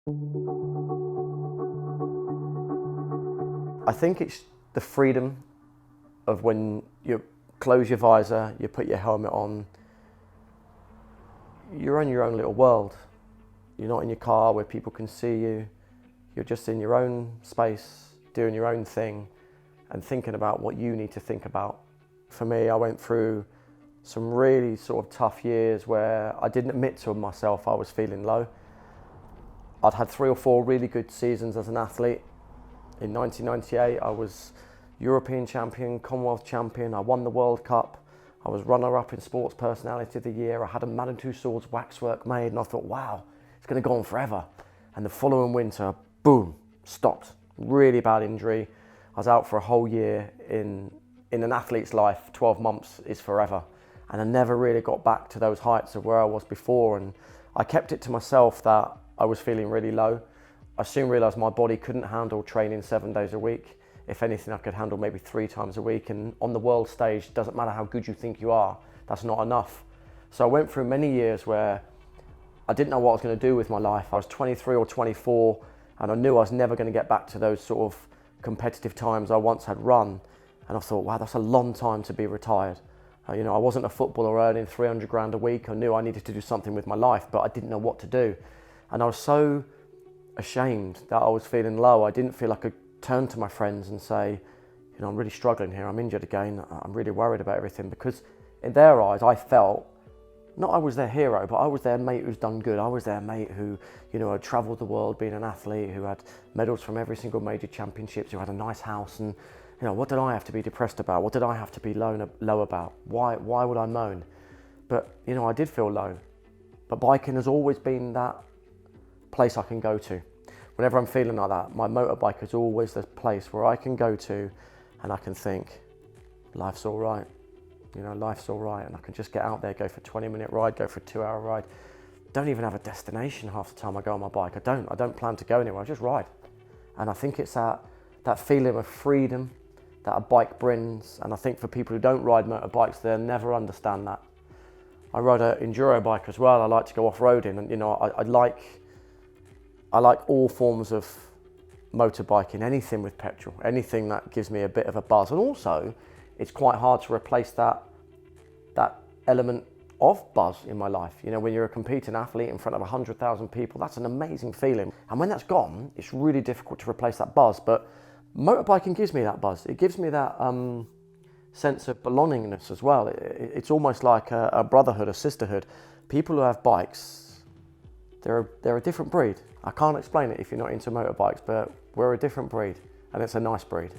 I think it's the freedom of when you close your visor, you put your helmet on, you're in your own little world. You're not in your car where people can see you. You're just in your own space, doing your own thing and thinking about what you need to think about. For me, I went through some really sort of tough years where I didn't admit to myself I was feeling low. I'd had 3 or 4 really good seasons as an athlete. In 1998, I was European champion, Commonwealth champion. I won the World Cup. I was runner-up in Sports Personality of the Year. I had a Man and Two Swords waxwork made, and I thought, wow, it's going to go on forever. And the following winter, boom, stopped. Really bad injury. I was out for a whole year. In an athlete's life, 12 months is forever. And I never really got back to those heights of where I was before. And I kept it to myself that I was feeling really low. I soon realised my body couldn't handle training 7 days a week. If anything, I could handle maybe 3 times a week. And on the world stage, doesn't matter how good you think you are, that's not enough. So I went through many years where I didn't know what I was going to do with my life. I was 23 or 24, and I knew I was never going to get back to those sort of competitive times I once had run. And I thought, wow, that's a long time to be retired. I wasn't a footballer earning 300 grand a week. I knew I needed to do something with my life, but I didn't know what to do. And I was so ashamed that I was feeling low. I didn't feel I could turn to my friends and say, I'm really struggling here. I'm injured again. I'm really worried about everything, because in their eyes, I felt not I was their hero, but I was their mate who's done good. I was their mate who, had travelled the world being an athlete, who had medals from every single major championships, who had a nice house. And, what did I have to be depressed about? What did I have to be low about? Why would I moan? But, I did feel low. But biking has always been that place I can go to. Whenever I'm feeling like that, my motorbike is always the place where I can go to and I can think, life's all right. Life's all right. And I can just get out there, go for a 20-minute ride, go for a 2-hour ride. Don't even have a destination half the time I go on my bike. I don't plan to go anywhere, I just ride. And I think it's that feeling of freedom that a bike brings. And I think for people who don't ride motorbikes, they'll never understand that. I ride an enduro bike as well. I like to go off-roading, and I like all forms of motorbiking, anything with petrol, anything that gives me a bit of a buzz. And also, it's quite hard to replace that element of buzz in my life. When you're a competing athlete in front of 100,000 people, that's an amazing feeling. And when that's gone, it's really difficult to replace that buzz. But motorbiking gives me that buzz. It gives me that sense of belongingness as well. It's almost like a brotherhood, a sisterhood. People who have bikes, they're a different breed. I can't explain it if you're not into motorbikes, but we're a different breed, and it's a nice breed.